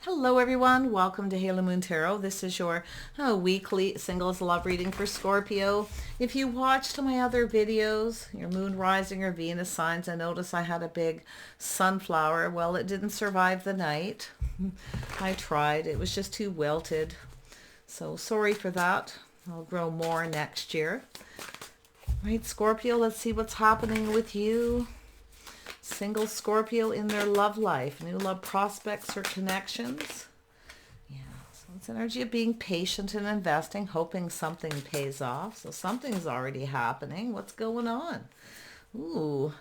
Hello everyone, welcome to Halo Moon Tarot. This is your weekly singles love reading for Scorpio. If you watched my other videos, your moon rising or Venus signs, I noticed I had a big sunflower. Well, it didn't survive the night. I tried, it was just too wilted. So sorry for that. I'll grow more next year. Right, Scorpio, let's see what's happening with you. Single Scorpio in their love life, new love prospects or connections. Yeah, so it's energy of being patient and investing, hoping something pays off. So something's already happening. What's going on? Ooh,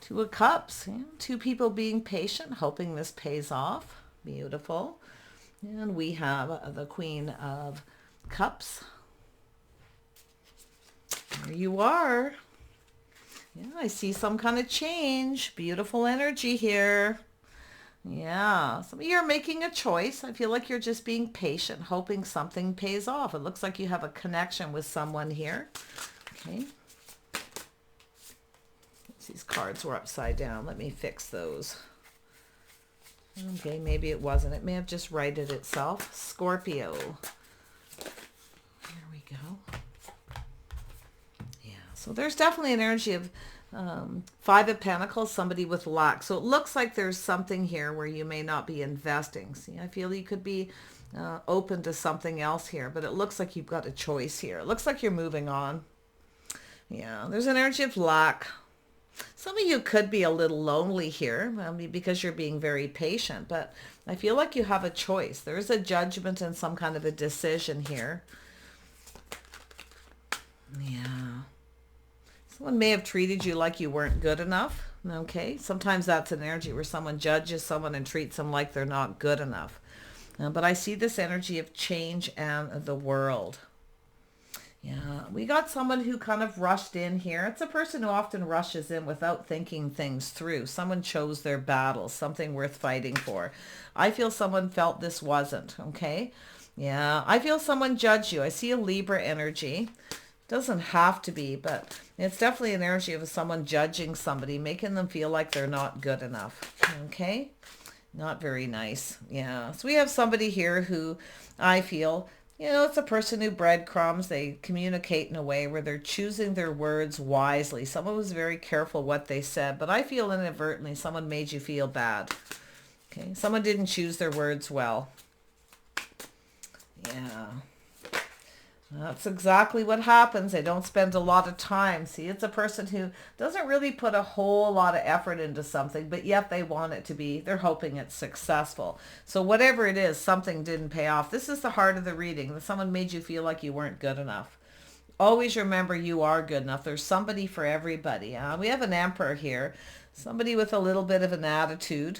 Two of Cups. Yeah, two people being patient, hoping this pays off. Beautiful. And we have the Queen of Cups. There you are. Yeah, I see some kind of change. Beautiful energy here. Yeah, some of you are making a choice. I feel like you're just being patient, hoping something pays off. It looks like you have a connection with someone here. Okay. These cards were upside down. Let me fix those. Okay, maybe it wasn't. It may have just righted itself. Scorpio. Here we go. So there's definitely an energy of Five of Pentacles, somebody with lack. So it looks like there's something here where you may not be investing. See, I feel you could be open to something else here, but it looks like you've got a choice here. It looks like you're moving on. Yeah, there's an energy of lack. Some of you could be a little lonely here because you're being very patient, but I feel like you have a choice. There's a judgment and some kind of a decision here. Yeah. Someone may have treated you like you weren't good enough. Okay. Sometimes that's an energy where someone judges someone and treats them like they're not good enough. But I see this energy of change and the world. Yeah. We got someone who kind of rushed in here. It's a person who often rushes in without thinking things through. Someone chose their battles, something worth fighting for. I feel someone felt this wasn't. Okay. Yeah. I feel someone judged you. I see a Libra energy. Doesn't have to be, but it's definitely an energy of someone judging somebody, making them feel like they're not good enough. Okay? Not very nice. Yeah. So we have somebody here who I feel, it's a person who breadcrumbs. They communicate in a way where they're choosing their words wisely. Someone was very careful what they said, but I feel inadvertently someone made you feel bad. Okay? Someone didn't choose their words well. Yeah. That's exactly what happens. They don't spend a lot of time. See, it's a person who doesn't really put a whole lot of effort into something, but yet they want it to be, they're hoping it's successful. So whatever it is, something didn't pay off. This is the heart of the reading. Someone made you feel like you weren't good enough. Always remember you are good enough. There's somebody for everybody. We have an Emperor here. Somebody with a little bit of an attitude.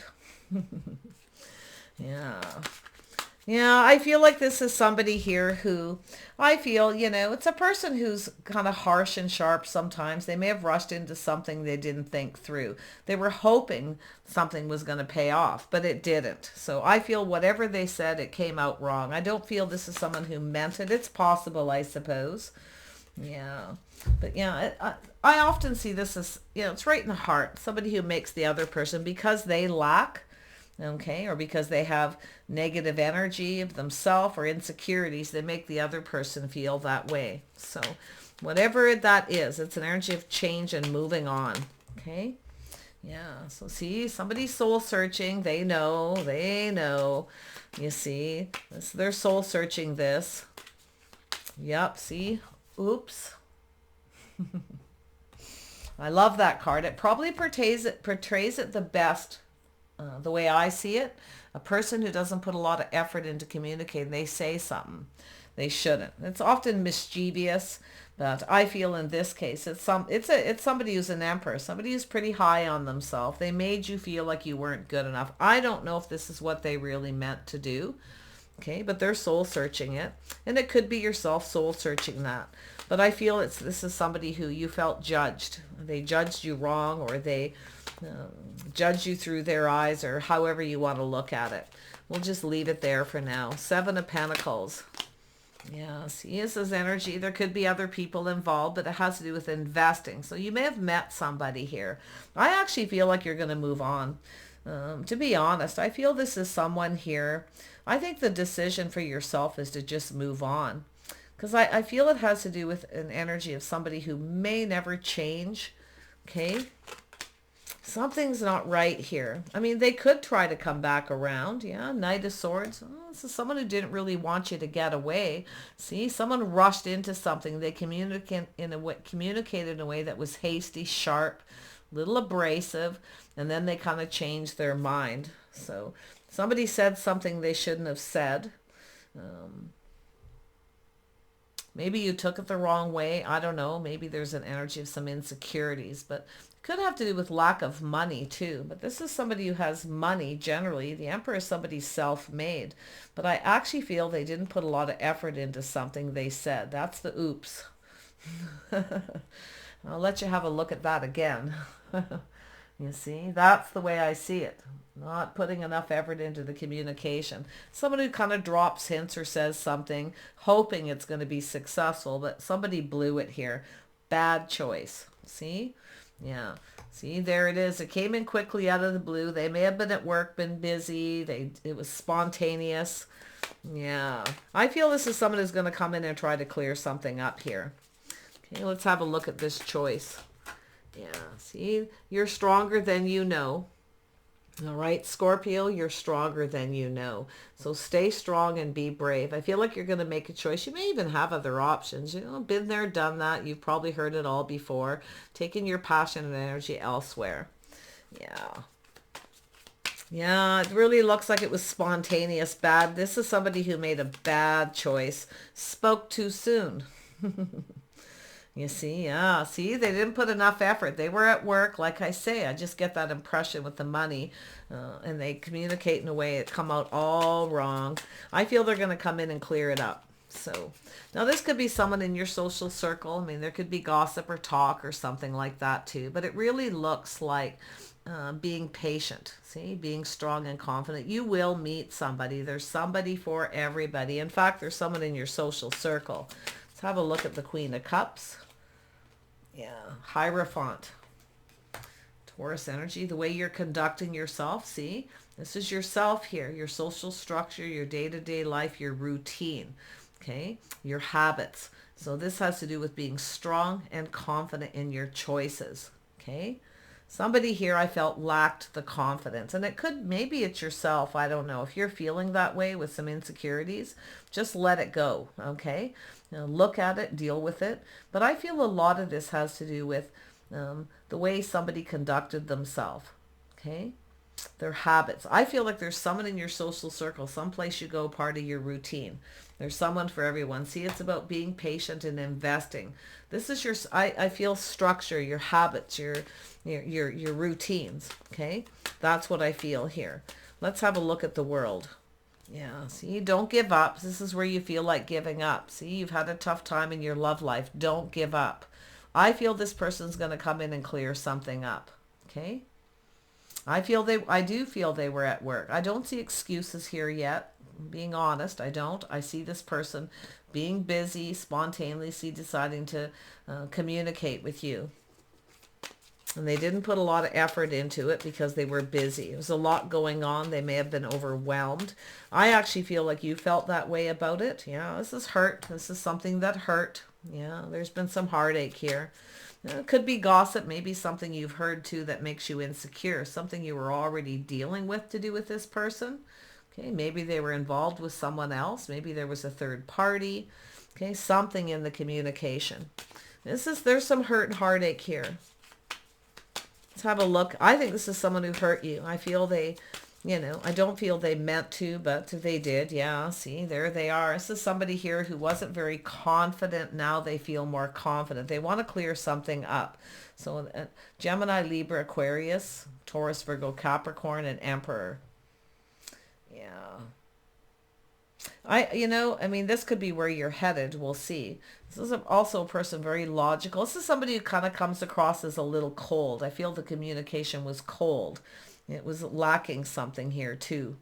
Yeah. Yeah, I feel like this is somebody here who I feel, it's a person who's kind of harsh and sharp sometimes. They may have rushed into something they didn't think through. They were hoping something was going to pay off, but it didn't. So I feel whatever they said, it came out wrong. I don't feel this is someone who meant it. It's possible, I suppose. Yeah. But yeah, I often see this as, it's right in the heart. Somebody who makes the other person, because they lack, okay, or because they have negative energy of themselves or insecurities, they make the other person feel that way. So whatever that is, it's an energy of change and moving on. Okay. Yeah. So see, somebody's soul searching. They know. You see, they're soul searching this. Yep. See, oops. I love that card. It probably portrays it the best. The way I see it, a person who doesn't put a lot of effort into communicating, they say something they shouldn't. It's often mischievous, but I feel in this case it's somebody who's an Emperor, somebody who's pretty high on themselves. They made you feel like you weren't good enough. I don't know if this is what they really meant to do. Okay, but they're soul searching it, and it could be yourself soul searching that. But I feel this is somebody who you felt judged. They judged you wrong, or they judge you through their eyes, or however you want to look at it. We'll just leave it there for now. Seven of Pentacles. Yeah, see, this is energy. There could be other people involved, but it has to do with investing. So you may have met somebody here. I actually feel like you're going to move on. To be honest, I feel this is someone here. I think the decision for yourself is to just move on. Because I feel it has to do with an energy of somebody who may never change. Okay? Something's not right here. I mean, they could try to come back around. Yeah, Knight of Swords. Oh, this is someone who didn't really want you to get away. See, someone rushed into something. They communicated in a way that was hasty, sharp, little abrasive, and then they kind of changed their mind. So somebody said something they shouldn't have said. Maybe you took it the wrong way. I don't know. Maybe there's an energy of some insecurities, but it could have to do with lack of money too. But this is somebody who has money generally. The Emperor is somebody self-made. But I actually feel they didn't put a lot of effort into something they said. That's the oops. I'll let you have a look at that again. You see, that's the way I see it. Not putting enough effort into the communication. Someone who kind of drops hints or says something, hoping it's going to be successful, but somebody blew it here. Bad choice. See? Yeah. See, there it is. It came in quickly out of the blue. They may have been at work, been busy. It was spontaneous. Yeah. I feel this is someone who's going to come in and try to clear something up here. Okay, let's have a look at this choice. Yeah, see, you're stronger than you know. All right, Scorpio, you're stronger than you know. So stay strong and be brave. I feel like you're going to make a choice. You may even have other options. You know, been there, done that. You've probably heard it all before. Taking your passion and energy elsewhere. Yeah. Yeah, it really looks like it was spontaneous, bad. This is somebody who made a bad choice. Spoke too soon. You see, yeah, see, they didn't put enough effort. They were at work, like I say. I just get that impression with the money, and they communicate in a way it come out all wrong. I feel they're going to come in and clear it up. So now this could be someone in your social circle. I mean, there could be gossip or talk or something like that too. But it really looks like being patient. See, being strong and confident. You will meet somebody. There's somebody for everybody. In fact, there's someone in your social circle. Let's have a look at the Queen of Cups. Yeah, Hierophant. Taurus energy, the way you're conducting yourself. See, this is yourself here, your social structure, your day-to-day life, your routine, okay, your habits. So this has to do with being strong and confident in your choices, okay. Somebody here I felt lacked the confidence, and it could, maybe it's yourself. I don't know. If you're feeling that way with some insecurities, just let it go, okay? You know, look at it, deal with it. But I feel a lot of this has to do with the way somebody conducted themselves, okay? Their habits. I feel like there's someone in your social circle, someplace you go, part of your routine. There's someone for everyone. See, it's about being patient and investing. This is your, I feel structure, your habits, your routines, okay? That's what I feel here. Let's have a look at the world. Yeah, see, don't give up. This is where you feel like giving up. See, you've had a tough time in your love life. Don't give up. I feel this person's going to come in and clear something up, okay? I do feel they were at work. I don't see excuses here yet. Being honest, I don't. I see this person being busy, spontaneously deciding to communicate with you. And they didn't put a lot of effort into it because they were busy. There was a lot going on. They may have been overwhelmed. I actually feel like you felt that way about it. Yeah, this is hurt. This is something that hurt. Yeah, there's been some heartache here. It could be gossip, maybe something you've heard too that makes you insecure, something you were already dealing with to do with this person. Okay, maybe they were involved with someone else. Maybe there was a third party. Okay, something in the communication. There's some hurt and heartache here. Let's have a look. I think this is someone who hurt you. I feel they, I don't feel they meant to, but they did. Yeah, see, there they are. This is somebody here who wasn't very confident. Now they feel more confident. They want to clear something up. So Gemini, Libra, Aquarius, Taurus, Virgo, Capricorn, and Emperor. Yeah. I mean, this could be where you're headed. We'll see. This is also a person very logical. This is somebody who kind of comes across as a little cold. I feel the communication was cold. It was lacking something here too.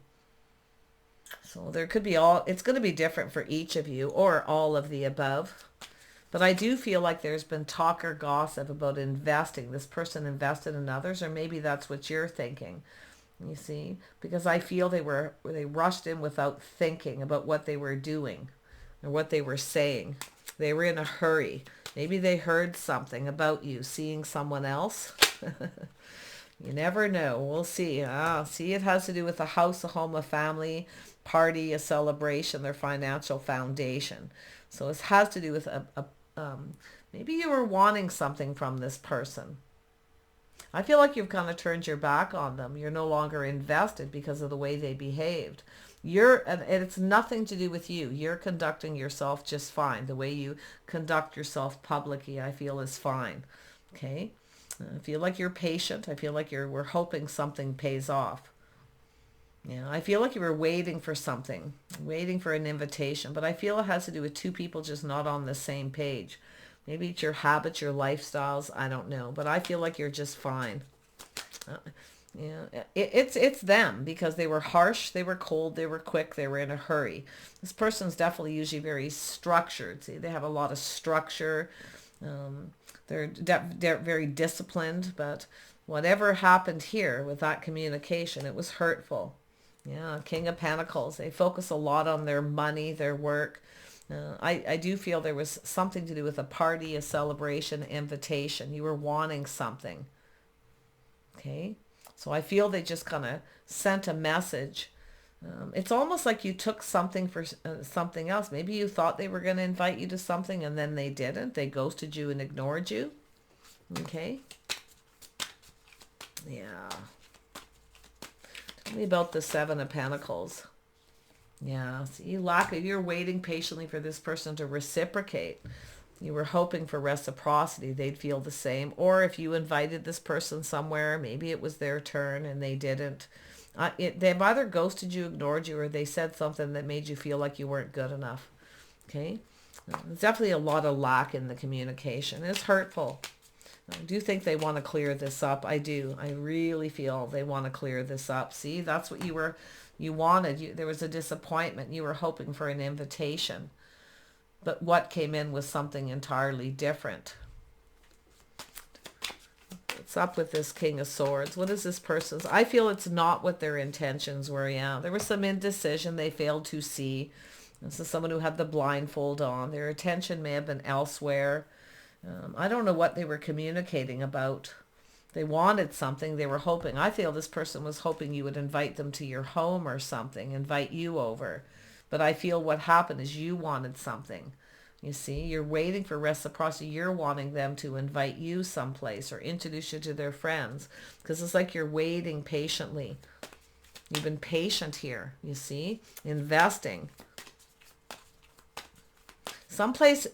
So there could be it's going to be different for each of you or all of the above. But I do feel like there's been talk or gossip about investing. This person invested in others, or maybe that's what you're thinking. You see, because I feel they rushed in without thinking about what they were doing or what they were saying. They were in a hurry. Maybe they heard something about you seeing someone else. You never know. We'll see. See, it has to do with a house, a home, a family, party, a celebration, their financial foundation. So it has to do with maybe you were wanting something from this person. I feel like you've kind of turned your back on them. You're no longer invested because of the way they behaved. And it's nothing to do with you. You're conducting yourself just fine. The way you conduct yourself publicly, I feel, is fine. Okay? I feel like you're patient. I feel like we're hoping something pays off. Yeah, I feel like you were waiting for something, waiting for an invitation, but I feel it has to do with two people just not on the same page. Maybe it's your habits, your lifestyles, I don't know, but I feel like you're just fine. Yeah, it's them because they were harsh, they were cold, they were quick, they were in a hurry. This person's definitely usually very structured. See, they have a lot of structure. They're very disciplined, but whatever happened here with that communication, it was hurtful. Yeah, King of Pentacles. They focus a lot on their money, their work. I do feel there was something to do with a party, a celebration, invitation. You were wanting something. Okay? So I feel they just kind of sent a message. It's almost like you took something for something else. Maybe you thought they were going to invite you to something and then they didn't. They ghosted you and ignored you. Okay? Yeah. Tell me about the Seven of Pentacles. Yeah, so you're waiting patiently for this person to reciprocate. You were hoping for reciprocity. They'd feel the same. Or if you invited this person somewhere, maybe it was their turn and they didn't. They've either ghosted you, ignored you, or they said something that made you feel like you weren't good enough. Okay? There's definitely a lot of lack in the communication. It's hurtful. I do think they want to clear this up. I do. I really feel they want to clear this up. See, that's what you wanted. There was a disappointment. You were hoping for an invitation. But what came in was something entirely different. What's up with this King of Swords? What is this person's? I feel it's not what their intentions were. Yeah, there was some indecision they failed to see. This is someone who had the blindfold on. Their attention may have been elsewhere. I don't know what they were communicating about. They wanted something. They were hoping. I feel this person was hoping you would invite them to your home or something, invite you over. But I feel what happened is you wanted something. You see, you're waiting for reciprocity. You're wanting them to invite you someplace or introduce you to their friends because it's like you're waiting patiently. You've been patient here, you see, investing. Someplace,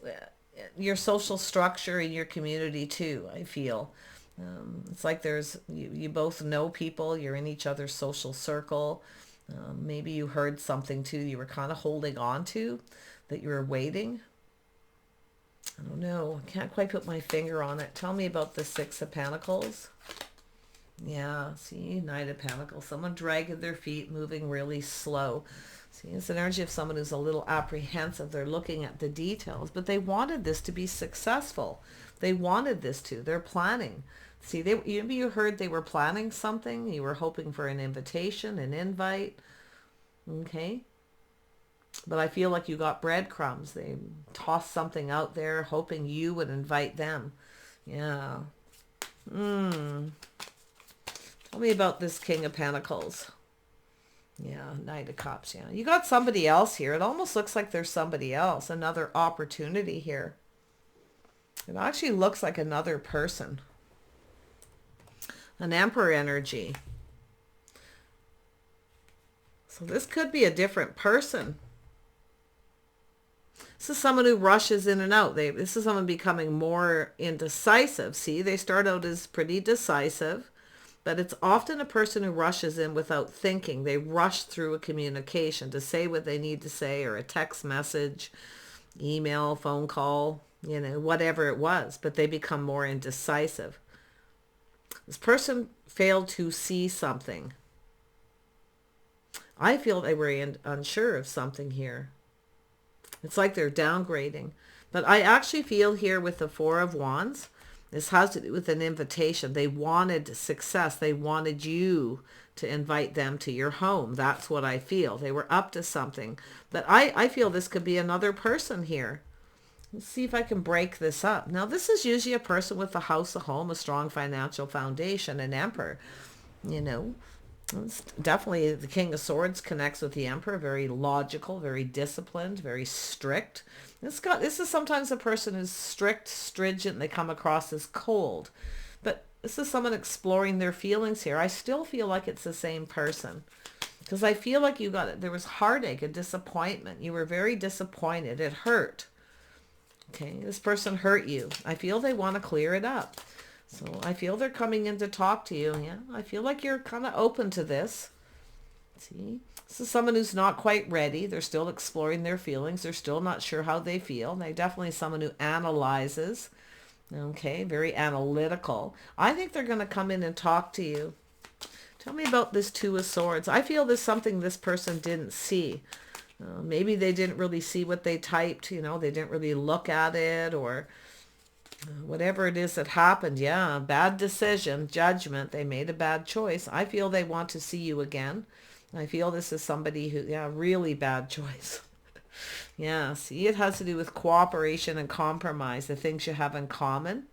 your social structure in your community too, I feel. It's like you both know people. You're in each other's social circle. Maybe you heard something too you were kind of holding on to that you were waiting. I don't know. I can't quite put my finger on it. Tell me about the Six of Pentacles. Yeah, see, Knight of Pentacles. Someone dragging their feet, moving really slow. See, it's an energy of someone who's a little apprehensive. They're looking at the details, but they wanted this to be successful. They wanted this to. They're planning. See, maybe you heard they were planning something. You were hoping for an invitation, an invite. Okay. But I feel like you got breadcrumbs. They tossed something out there hoping you would invite them. Yeah. Tell me about this King of Pentacles. Yeah, Knight of Cups. Yeah. You got somebody else here. It almost looks like there's somebody else. Another opportunity here. It actually looks like another person. An Emperor energy. So this could be a different person. This is someone who rushes in and out. This is someone becoming more indecisive. See, they start out as pretty decisive, but it's often a person who rushes in without thinking. They rush through a communication to say what they need to say, or a text message, email, phone call, whatever it was, but they become more indecisive. This person failed to see something. I feel they were unsure of something here. It's like they're downgrading. But I actually feel here with the Four of Wands, This has to do with an invitation. They wanted success. They wanted you to invite them to your home. That's what I feel. They were up to something. But I feel this could be another person here. Let's see if I can break this up. Now, this is usually a person with a house, a home, a strong financial foundation, an emperor. You know, it's definitely the King of Swords connects with the Emperor. Very logical, very disciplined, very strict. This is sometimes a person who's strict, stringent. They come across as cold. But this is someone exploring their feelings here. I still feel like it's the same person. Because I feel like there was heartache and disappointment. You were very disappointed. It hurt. Okay, this person hurt you. I feel they want to clear it up. So I feel they're coming in to talk to you. Yeah, I feel like you're kind of open to this. See, this is someone who's not quite ready. They're still exploring their feelings. They're still not sure how they feel. They're definitely someone who analyzes. Okay, very analytical. I think they're going to come in and talk to you. Tell me about this Two of Swords. I feel there's something this person didn't see. Maybe they didn't really see what they typed, you know, they didn't really look at it, or whatever it is that happened. Yeah, bad decision, judgment. They made a bad choice. I feel they want to see you again. I feel this is somebody who, yeah, really bad choice. Yeah, see, it has to do with cooperation and compromise, the things you have in common.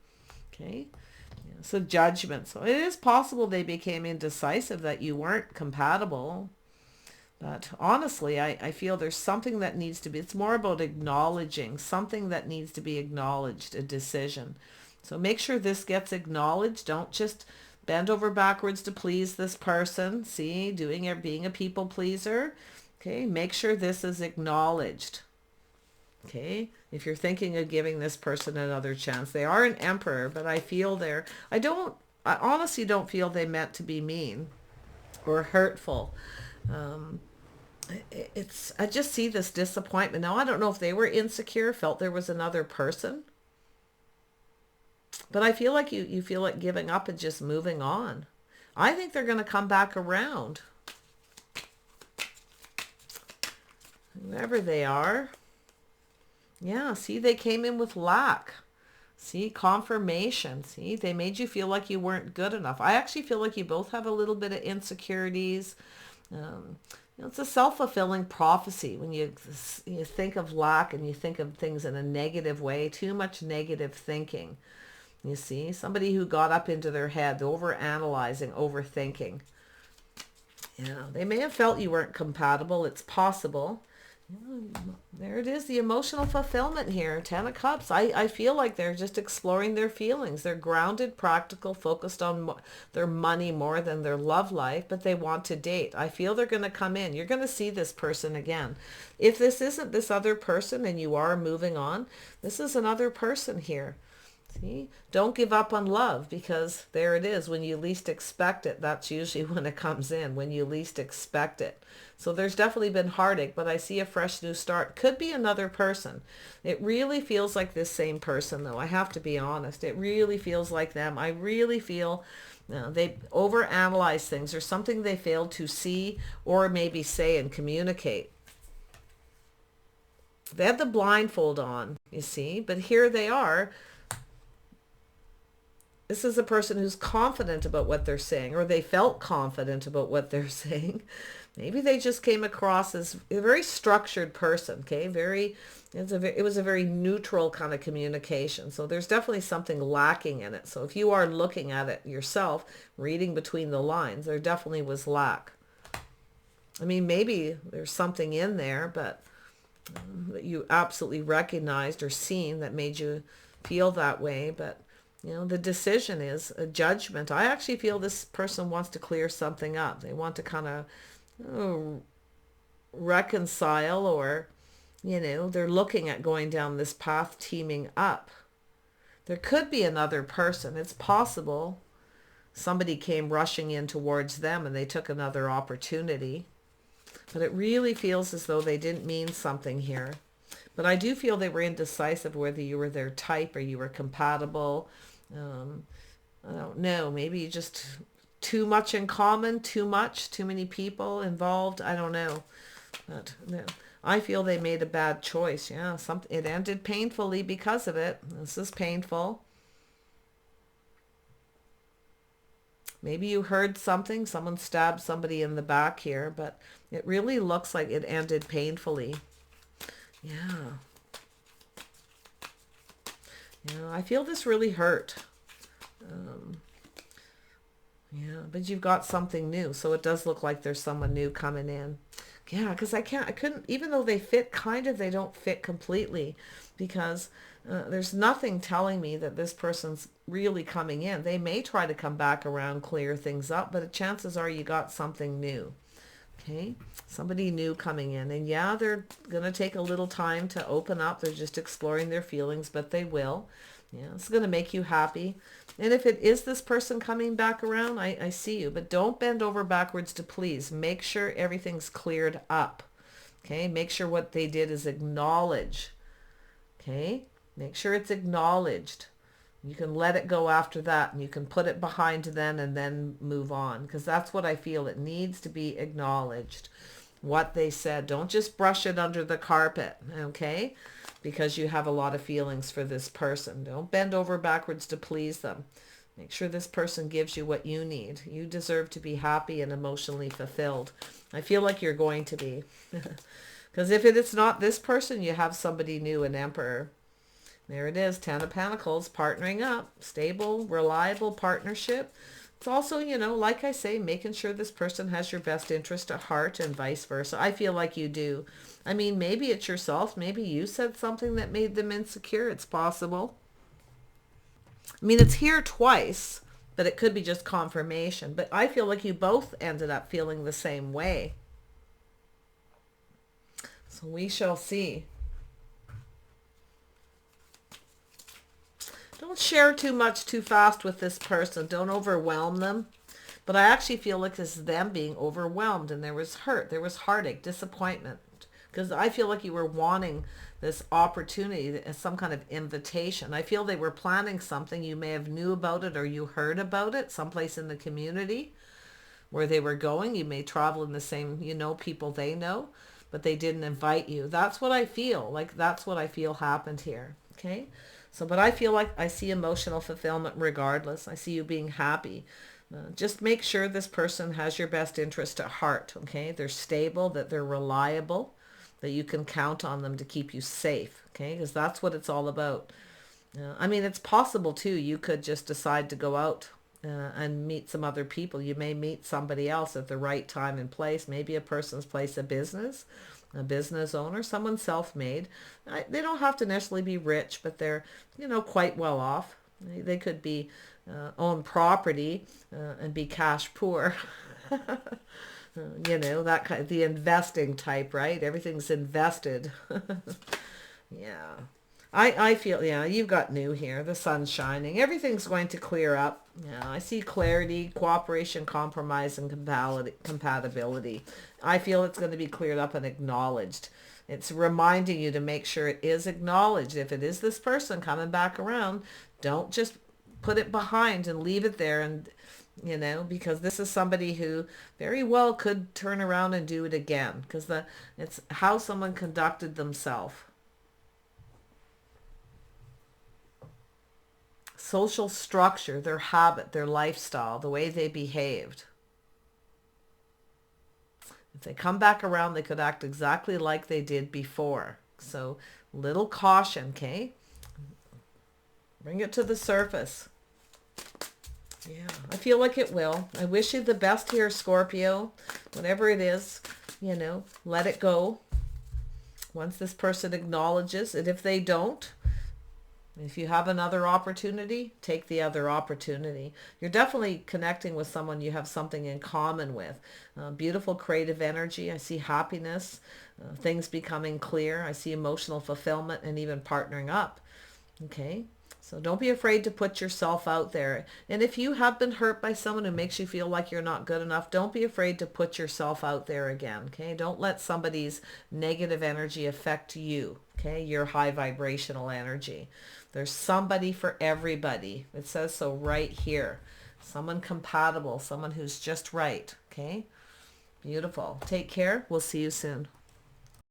Okay. Yeah, so judgment. So it is possible they became indecisive, that you weren't compatible. But honestly, I feel there's something that needs to be, it's more about acknowledging something that needs to be acknowledged, a decision. So make sure this gets acknowledged. Don't just bend over backwards to please this person. See, being a people pleaser. Okay, make sure this is acknowledged. Okay, if you're thinking of giving this person another chance. They are an emperor, but I feel I honestly don't feel they meant to be mean or hurtful. I just see this disappointment. Now, I don't know if they were insecure, felt there was another person, but I feel like you feel like giving up and just moving on. I think they're going to come back around. Whoever they are. Yeah, see, they came in with lack. See, confirmation. See, they made you feel like you weren't good enough. I actually feel like you both have a little bit of insecurities. It's a self-fulfilling prophecy when you think of lack and you think of things in a negative way, too much negative thinking. You see, somebody who got up into their head, over-analyzing, overthinking. Yeah, they may have felt you weren't compatible. It's possible. There it is, the emotional fulfillment here. 10 of Cups. I feel like they're just exploring their feelings. They're grounded, practical, focused on their money more than their love life, but they want to date. I feel they're going to come in. You're going to see this person again. If this isn't this other person and you are moving on, this is another person here. See, don't give up on love, because there it is. When you least expect it, that's usually when it comes in, when you least expect it. So there's definitely been heartache, but I see a fresh new start. Could be another person. It really feels like this same person, though. I have to be honest. It really feels like them. I really feel they overanalyze things, or something they failed to see or maybe say and communicate. They had the blindfold on, you see, but here they are. This is a person who's confident about what they're saying, or they felt confident about what they're saying. Maybe they just came across as a very structured person, okay? It was a very neutral kind of communication. So there's definitely something lacking in it. So if you are looking at it yourself, reading between the lines, there definitely was lack. I mean, maybe there's something in there, but that you absolutely recognized or seen that made you feel that way. But the decision is a judgment. I actually feel this person wants to clear something up. They want to kind of reconcile, or, they're looking at going down this path, teaming up. There could be another person. It's possible somebody came rushing in towards them and they took another opportunity. But it really feels as though they didn't mean something here. But I do feel they were indecisive whether you were their type or you were compatible. I don't know. Maybe just too much in common, too many people involved. I don't know. But I feel they made a bad choice. Yeah, it ended painfully because of it. This is painful. Maybe you heard something, someone stabbed somebody in the back here, but it really looks like it ended painfully. Yeah. Yeah, I feel this really hurt. Yeah, but you've got something new, so it does look like there's someone new coming in. Yeah, because I couldn't, even though they fit kind of, they don't fit completely, because there's nothing telling me that this person's really coming in. They may try to come back around, clear things up, but the chances are you got something new. Okay, somebody new coming in. And yeah, they're going to take a little time to open up. They're just exploring their feelings, but they will. Yeah, it's going to make you happy. And if it is this person coming back around, I see you. But don't bend over backwards to please. Make sure everything's cleared up. Okay, make sure what they did is acknowledge. Okay, make sure it's acknowledged. You can let it go after that, and you can put it behind then and then move on, because that's what I feel. It needs to be acknowledged, what they said. Don't just brush it under the carpet, okay? Because you have a lot of feelings for this person. Don't bend over backwards to please them. Make sure this person gives you what you need. You deserve to be happy and emotionally fulfilled. I feel like you're going to be. Because if it's not this person, you have somebody new, an Emperor. There it is, Ten of Pentacles, partnering up, stable, reliable partnership. It's also, you know, like I say, making sure this person has your best interest at heart and vice versa. I feel like you do. I mean, maybe it's yourself. Maybe you said something that made them insecure. It's possible. I mean, it's here twice, but it could be just confirmation. But I feel like you both ended up feeling the same way. So we shall see. Don't share too much too fast with this person. Don't overwhelm them. But I actually feel like this is them being overwhelmed, and there was hurt, there was heartache, disappointment. Because I feel like you were wanting this opportunity as some kind of invitation. I feel they were planning something. You may have knew about it, or you heard about it someplace in the community where they were going. You may travel in the same, you know, people they know, but they didn't invite you. That's what I feel. Like, that's what I feel happened here. Okay? So, but I feel like I see emotional fulfillment regardless. I see you being happy. Just make sure this person has your best interest at heart, okay? They're stable, that they're reliable, that you can count on them to keep you safe, okay? Because that's what it's all about. I mean, it's possible, too. You could just decide to go out and meet some other people. You may meet somebody else at the right time and place, maybe a person's place of business, a business owner, someone self-made. They don't have to necessarily be rich, but they're, you know, quite well off. They could be own property and be cash poor. You know, that kind of, the investing type, right? Everything's invested. Yeah. I feel, yeah, you've got new here. The sun's shining. Everything's going to clear up. Yeah, I see clarity, cooperation, compromise, and compatibility. I feel it's going to be cleared up and acknowledged. It's reminding you to make sure it is acknowledged. If it is this person coming back around, don't just put it behind and leave it there, and you know, because this is somebody who very well could turn around and do it again, because it's how someone conducted themselves. Social structure, their habit, their lifestyle, the way they behaved. If they come back around, they could act exactly like they did before. So little caution, okay? Bring it to the surface. Yeah, I feel like it will. I wish you the best here, Scorpio. Whatever it is, you know, let it go. Once this person acknowledges it, if they don't, if you have another opportunity, take the other opportunity. You're definitely connecting with someone you have something in common with. Beautiful creative energy. I see happiness, things becoming clear. I see emotional fulfillment and even partnering up. Okay, so don't be afraid to put yourself out there. And if you have been hurt by someone who makes you feel like you're not good enough, don't be afraid to put yourself out there again. Okay, don't let somebody's negative energy affect you. Okay, your high vibrational energy. There's somebody for everybody. It says so right here. Someone compatible, someone who's just right. Okay, beautiful. Take care. We'll see you soon.